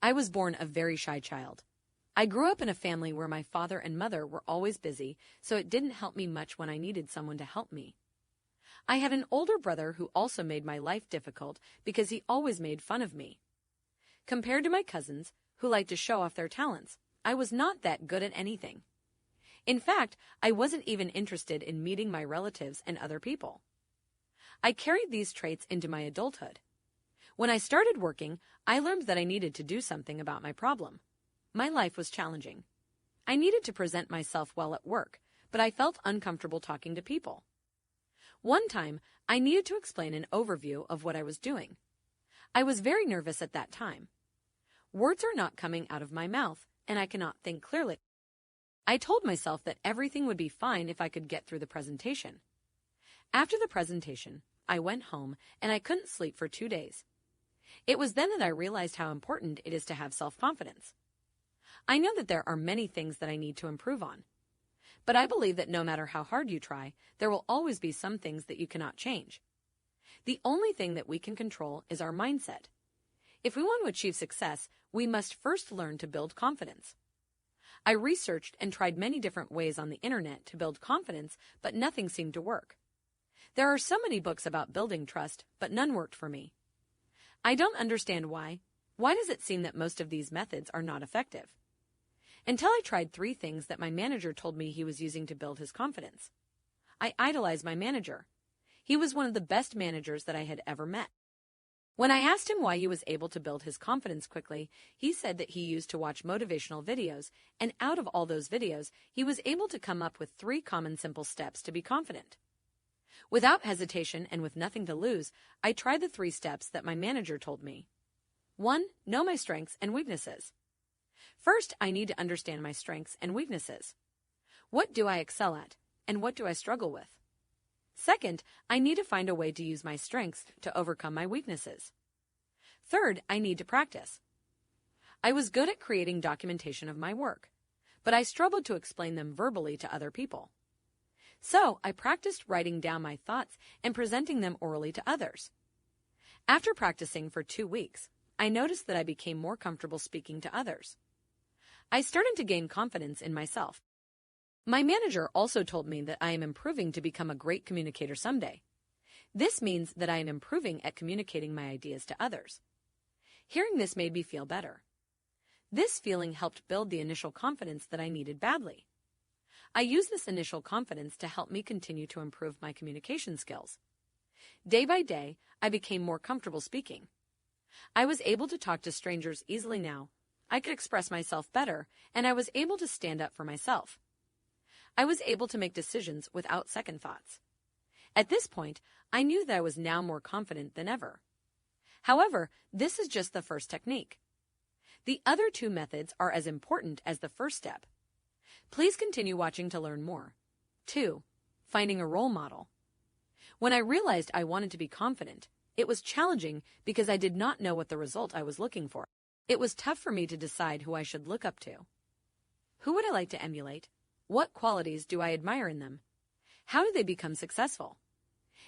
I was born a very shy child. I grew up in a family where my father and mother were always busy, so it didn't help me much when I needed someone to help me. I had an older brother who also made my life difficult because he always made fun of me. Compared to my cousins, who liked to show off their talents, I was not that good at anything. In fact, I wasn't even interested in meeting my relatives and other people. I carried these traits into my adulthood. When I started working, I learned that I needed to do something about my problem. My life was challenging. I needed to present myself well at work, but I felt uncomfortable talking to people. One time, I needed to explain an overview of what I was doing. I was very nervous at that time. Words are not coming out of my mouth, and I cannot think clearly. I told myself that everything would be fine if I could get through the presentation. After the presentation, I went home, and I couldn't sleep for 2 days. It was then that I realized how important it is to have self-confidence. I know that there are many things that I need to improve on. But I believe that no matter how hard you try, there will always be some things that you cannot change. The only thing that we can control is our mindset. If we want to achieve success, we must first learn to build confidence. I researched and tried many different ways on the internet to build confidence, but nothing seemed to work. There are so many books about building trust, but none worked for me. I don't understand why. Why does it seem that most of these methods are not effective? Until I tried 3 things that my manager told me he was using to build his confidence. I idolized my manager. He was one of the best managers that I had ever met. When I asked him why he was able to build his confidence quickly, he said that he used to watch motivational videos, and out of all those videos, he was able to come up with 3 common simple steps to be confident. Without hesitation and with nothing to lose, I tried the 3 steps that my manager told me. 1. Know my strengths and weaknesses. First, I need to understand my strengths and weaknesses. What do I excel at, and what do I struggle with? Second, I need to find a way to use my strengths to overcome my weaknesses. Third, I need to practice. I was good at creating documentation of my work, but I struggled to explain them verbally to other people. So, I practiced writing down my thoughts and presenting them orally to others. After practicing for 2 weeks, I noticed that I became more comfortable speaking to others. I started to gain confidence in myself. My manager also told me that I am improving to become a great communicator someday. This means that I am improving at communicating my ideas to others. Hearing this made me feel better. This feeling helped build the initial confidence that I needed badly. I used this initial confidence to help me continue to improve my communication skills. Day by day, I became more comfortable speaking. I was able to talk to strangers easily now. I could express myself better, and I was able to stand up for myself. I was able to make decisions without second thoughts. At this point, I knew that I was now more confident than ever. However, this is just the first technique. The other 2 methods are as important as the first step. Please continue watching to learn more. 2. Finding a role model. When I realized I wanted to be confident, it was challenging because I did not know what the result I was looking for. It was tough for me to decide who I should look up to. Who would I like to emulate? What qualities do I admire in them? How do they become successful?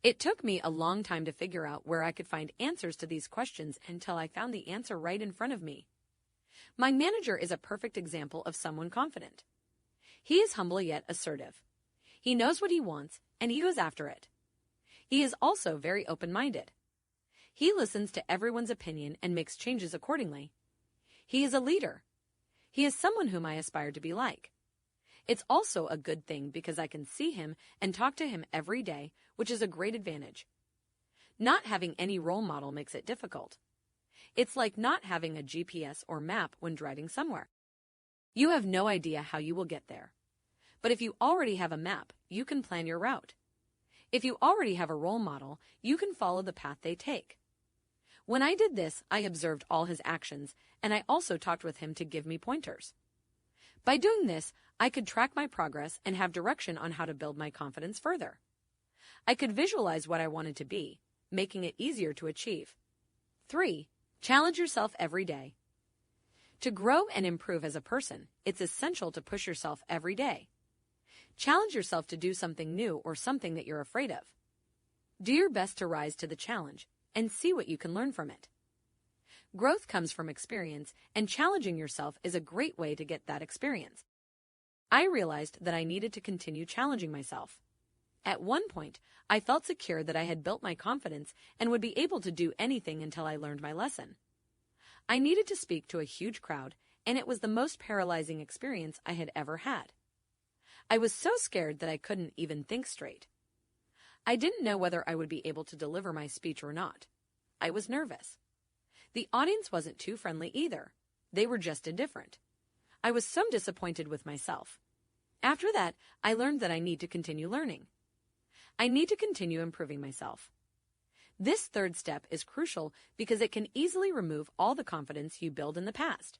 It took me a long time to figure out where I could find answers to these questions until I found the answer right in front of me. My manager is a perfect example of someone confident. He is humble yet assertive. He knows what he wants, and he goes after it. He is also very open-minded. He listens to everyone's opinion and makes changes accordingly. He is a leader. He is someone whom I aspire to be like. It's also a good thing because I can see him and talk to him every day, which is a great advantage. Not having any role model makes it difficult. It's like not having a GPS or map when driving somewhere. You have no idea how you will get there. But if you already have a map, you can plan your route. If you already have a role model, you can follow the path they take. When I did this, I observed all his actions, and I also talked with him to give me pointers. By doing this, I could track my progress and have direction on how to build my confidence further. I could visualize what I wanted to be, making it easier to achieve. 3. Challenge yourself every day. To grow and improve as a person, it's essential to push yourself every day. Challenge yourself to do something new or something that you're afraid of. Do your best to rise to the challenge and see what you can learn from it. Growth comes from experience, and challenging yourself is a great way to get that experience. I realized that I needed to continue challenging myself. At one point, I felt secure that I had built my confidence and would be able to do anything until I learned my lesson. I needed to speak to a huge crowd, and it was the most paralyzing experience I had ever had. I was so scared that I couldn't even think straight. I didn't know whether I would be able to deliver my speech or not. I was nervous. The audience wasn't too friendly either. They were just indifferent. I was so disappointed with myself. After that, I learned that I need to continue learning. I need to continue improving myself. This third step is crucial because it can easily remove all the confidence you built in the past.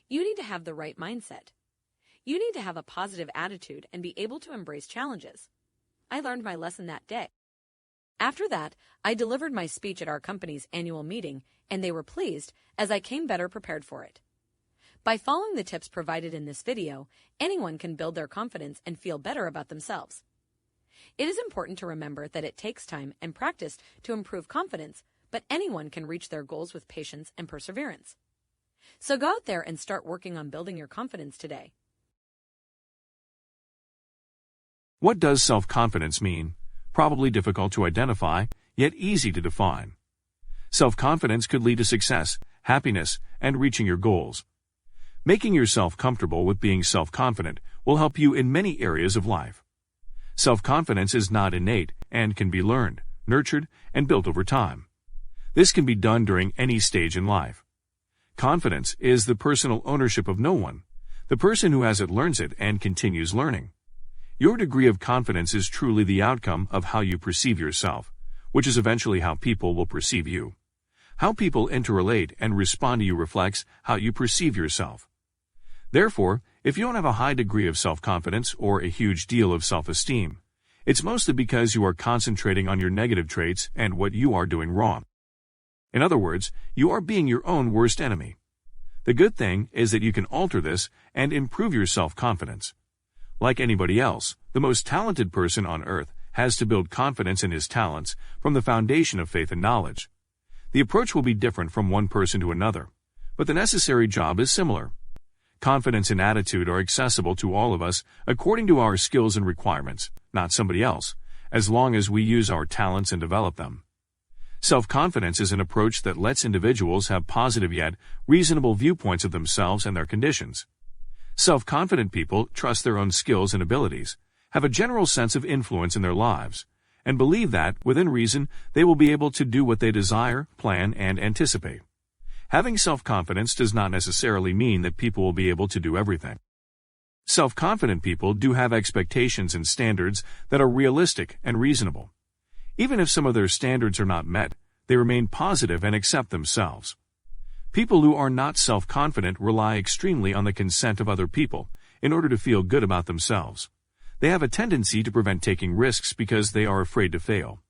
You need to have the right mindset. You need to have a positive attitude and be able to embrace challenges. I learned my lesson that day. After that, I delivered my speech at our company's annual meeting, and they were pleased as I came better prepared for it. By following the tips provided in this video, anyone can build their confidence and feel better about themselves. It is important to remember that it takes time and practice to improve confidence, but anyone can reach their goals with patience and perseverance. So go out there and start working on building your confidence today. What does self-confidence mean? Probably difficult to identify, yet easy to define. Self-confidence could lead to success, happiness, and reaching your goals. Making yourself comfortable with being self-confident will help you in many areas of life. Self-confidence is not innate and can be learned, nurtured, and built over time. This can be done during any stage in life. Confidence is the personal ownership of no one. The person who has it learns it and continues learning. Your degree of confidence is truly the outcome of how you perceive yourself, which is eventually how people will perceive you. How people interrelate and respond to you reflects how you perceive yourself. Therefore, if you don't have a high degree of self-confidence or a huge deal of self-esteem, it's mostly because you are concentrating on your negative traits and what you are doing wrong. In other words, you are being your own worst enemy. The good thing is that you can alter this and improve your self-confidence. Like anybody else, the most talented person on earth has to build confidence in his talents from the foundation of faith and knowledge. The approach will be different from one person to another, but the necessary job is similar. Confidence and attitude are accessible to all of us according to our skills and requirements, not somebody else, as long as we use our talents and develop them. Self-confidence is an approach that lets individuals have positive yet reasonable viewpoints of themselves and their conditions. Self-confident people trust their own skills and abilities, have a general sense of influence in their lives, and believe that, within reason, they will be able to do what they desire, plan, and anticipate. Having self-confidence does not necessarily mean that people will be able to do everything. Self-confident people do have expectations and standards that are realistic and reasonable. Even if some of their standards are not met, they remain positive and accept themselves. People who are not self-confident rely extremely on the consent of other people in order to feel good about themselves. They have a tendency to prevent taking risks because they are afraid to fail.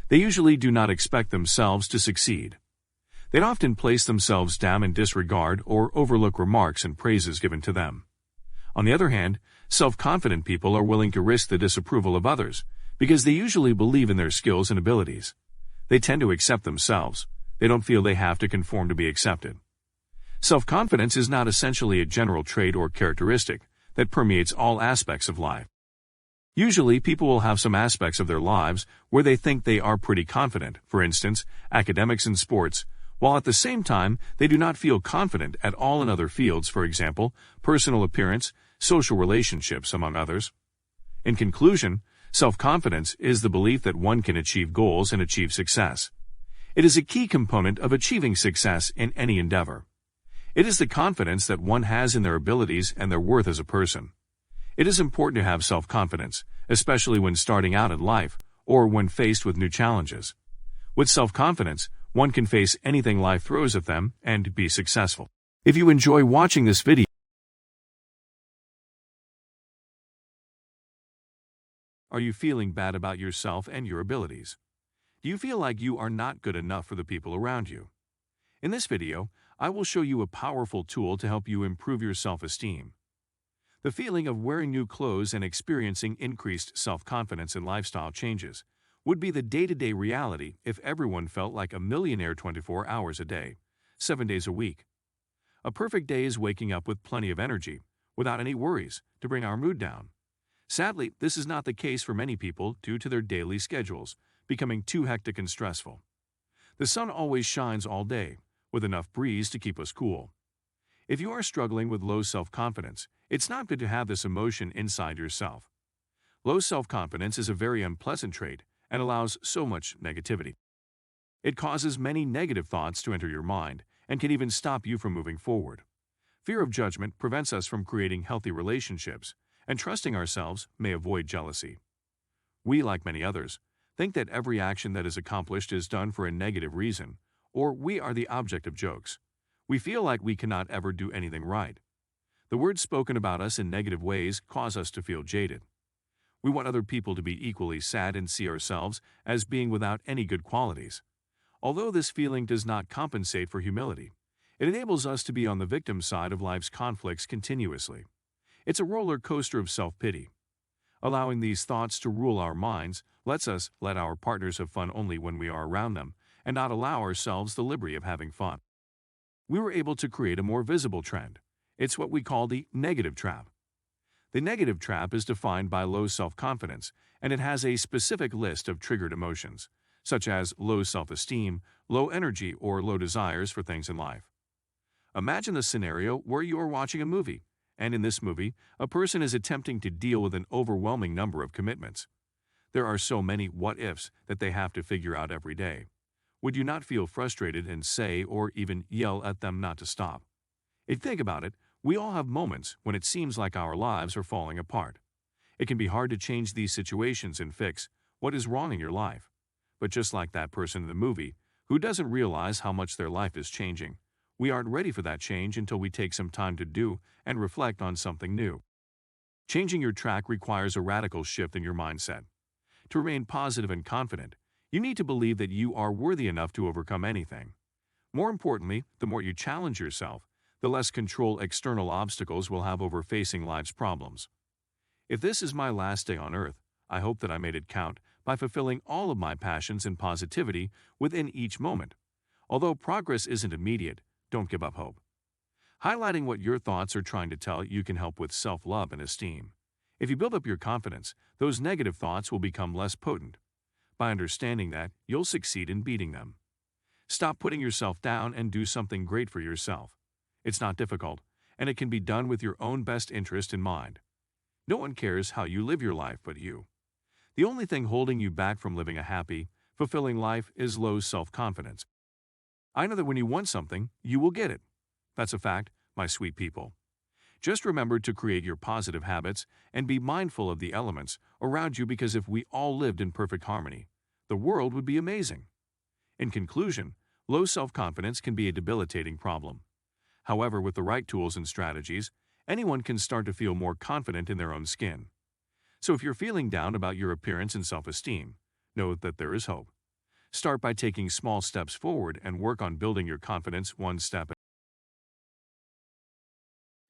They usually do not expect themselves to succeed. They often place themselves down and disregard or overlook remarks and praises given to them. On the other hand, self-confident people are willing to risk the disapproval of others because they usually believe in their skills and abilities. They tend to accept themselves. They don't feel they have to conform to be accepted. Self-confidence is not essentially a general trait or characteristic that permeates all aspects of life. Usually, people will have some aspects of their lives where they think they are pretty confident, for instance, academics and sports, while at the same time they do not feel confident at all in other fields, for example, personal appearance, social relationships, among others. In conclusion, self-confidence is the belief that one can achieve goals and achieve success. It is a key component of achieving success in any endeavor. It is the confidence that one has in their abilities and their worth as a person. It is important to have self-confidence, especially when starting out in life or when faced with new challenges. With self-confidence, one can face anything life throws at them and be successful. If you enjoy watching this video, are you feeling bad about yourself and your abilities? Do you feel like you are not good enough for the people around you? In this video, I will show you a powerful tool to help you improve your self-esteem. The feeling of wearing new clothes and experiencing increased self-confidence and lifestyle changes would be the day-to-day reality if everyone felt like a millionaire 24 hours a day. 7 days a week. A perfect day is waking up with plenty of energy, without any worries, to bring our mood down. Sadly, this is not the case for many people due to their daily schedules becoming too hectic and stressful. The sun always shines all day, with enough breeze to keep us cool. If you are struggling with low self-confidence, it's not good to have this emotion inside yourself. Low self-confidence is a very unpleasant trait and allows so much negativity. It causes many negative thoughts to enter your mind and can even stop you from moving forward. Fear of judgment prevents us from creating healthy relationships, and trusting ourselves may avoid jealousy. We, like many others, think that every action that is accomplished is done for a negative reason, or we are the object of jokes. We feel like we cannot ever do anything right. The words spoken about us in negative ways cause us to feel jaded. We want other people to be equally sad and see ourselves as being without any good qualities. Although this feeling does not compensate for humility, it enables us to be on the victim side of life's conflicts continuously. It's a roller coaster of self-pity. Allowing these thoughts to rule our minds lets us let our partners have fun only when we are around them and not allow ourselves the liberty of having fun. We were able to create a more visible trend. It's what we call the negative trap. The negative trap is defined by low self-confidence, and it has a specific list of triggered emotions, such as low self-esteem, low energy, or low desires for things in life. Imagine the scenario where you are watching a movie, and in this movie, a person is attempting to deal with an overwhelming number of commitments. There are so many what-ifs that they have to figure out every day. Would you not feel frustrated and say or even yell at them not to stop? If you think about it, we all have moments when it seems like our lives are falling apart. It can be hard to change these situations and fix what is wrong in your life. But just like that person in the movie, who doesn't realize how much their life is changing, we aren't ready for that change until we take some time to do and reflect on something new. Changing your track requires a radical shift in your mindset. To remain positive and confident, you need to believe that you are worthy enough to overcome anything. More importantly, the more you challenge yourself, the less control external obstacles will have over facing life's problems. If this is my last day on earth, I hope that I made it count by fulfilling all of my passions and positivity within each moment. Although progress isn't immediate, don't give up hope. Highlighting what your thoughts are trying to tell you can help with self-love and esteem. If you build up your confidence, those negative thoughts will become less potent. By understanding that, you'll succeed in beating them. Stop putting yourself down and do something great for yourself. It's not difficult, and it can be done with your own best interest in mind. No one cares how you live your life but you. The only thing holding you back from living a happy, fulfilling life is low self-confidence. I know that when you want something, you will get it. That's a fact, my sweet people. Just remember to create your positive habits and be mindful of the elements around you, because if we all lived in perfect harmony, the world would be amazing. In conclusion, low self-confidence can be a debilitating problem. However, with the right tools and strategies, anyone can start to feel more confident in their own skin. So if you're feeling down about your appearance and self-esteem, know that there is hope. Start by taking small steps forward and work on building your confidence one step at a time.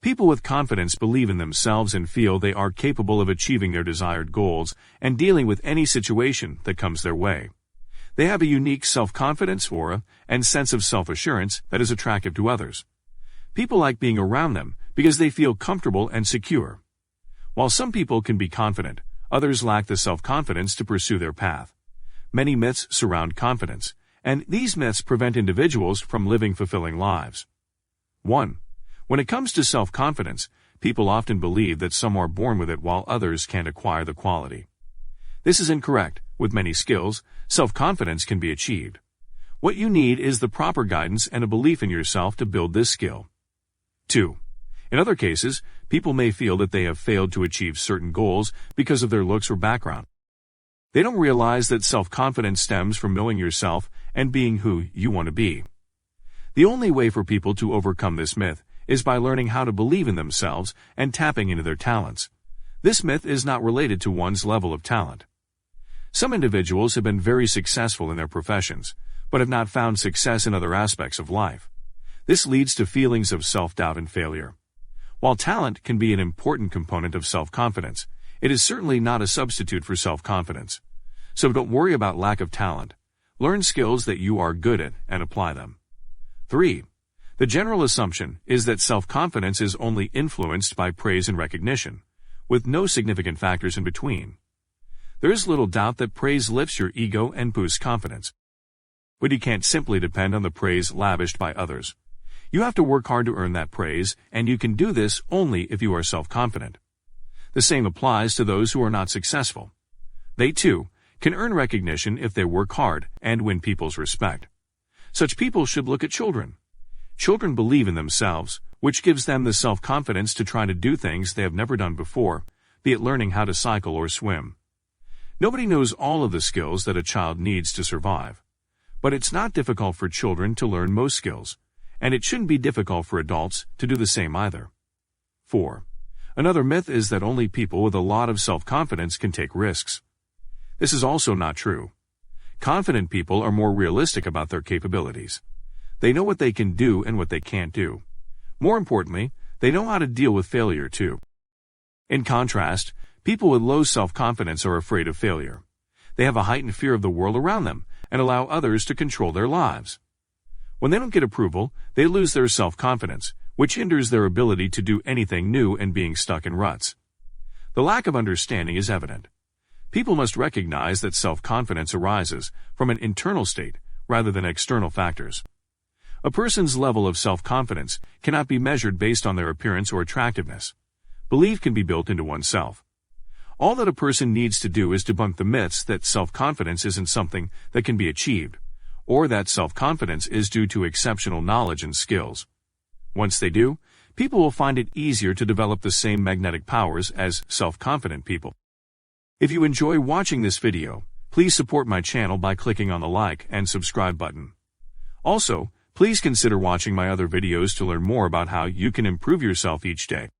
People with confidence believe in themselves and feel they are capable of achieving their desired goals and dealing with any situation that comes their way. They have a unique self-confidence aura and sense of self-assurance that is attractive to others. People like being around them because they feel comfortable and secure. While some people can be confident, others lack the self-confidence to pursue their path. Many myths surround confidence, and these myths prevent individuals from living fulfilling lives. 1. When it comes to self-confidence, people often believe that some are born with it while others can't acquire the quality. This is incorrect. With many skills, self-confidence can be achieved. What you need is the proper guidance and a belief in yourself to build this skill. 2. In other cases, people may feel that they have failed to achieve certain goals because of their looks or background. They don't realize that self-confidence stems from knowing yourself and being who you want to be. The only way for people to overcome this myth is by learning how to believe in themselves and tapping into their talents. This myth is not related to one's level of talent. Some individuals have been very successful in their professions, but have not found success in other aspects of life. This leads to feelings of self-doubt and failure. While talent can be an important component of self-confidence, it is certainly not a substitute for self-confidence. So don't worry about lack of talent. Learn skills that you are good at and apply them. 3. The general assumption is that self-confidence is only influenced by praise and recognition, with no significant factors in between. There is little doubt that praise lifts your ego and boosts confidence. But you can't simply depend on the praise lavished by others. You have to work hard to earn that praise, and you can do this only if you are self-confident. The same applies to those who are not successful. They, too, can earn recognition if they work hard and win people's respect. Such people should look at children. Children believe in themselves, which gives them the self-confidence to try to do things they have never done before, be it learning how to cycle or swim. Nobody knows all of the skills that a child needs to survive. But it's not difficult for children to learn most skills, and it shouldn't be difficult for adults to do the same either. 4. Another myth is that only people with a lot of self-confidence can take risks. This is also not true. Confident people are more realistic about their capabilities. They know what they can do and what they can't do. More importantly, they know how to deal with failure too. In contrast, people with low self-confidence are afraid of failure. They have a heightened fear of the world around them and allow others to control their lives. When they don't get approval, they lose their self-confidence, which hinders their ability to do anything new and being stuck in ruts. The lack of understanding is evident. People must recognize that self-confidence arises from an internal state rather than external factors. A person's level of self-confidence cannot be measured based on their appearance or attractiveness. Belief can be built into oneself. All that a person needs to do is debunk the myths that self-confidence isn't something that can be achieved, or that self-confidence is due to exceptional knowledge and skills. Once they do, people will find it easier to develop the same magnetic powers as self-confident people. If you enjoy watching this video, please support my channel by clicking on the like and subscribe button. Also, please consider watching my other videos to learn more about how you can improve yourself each day.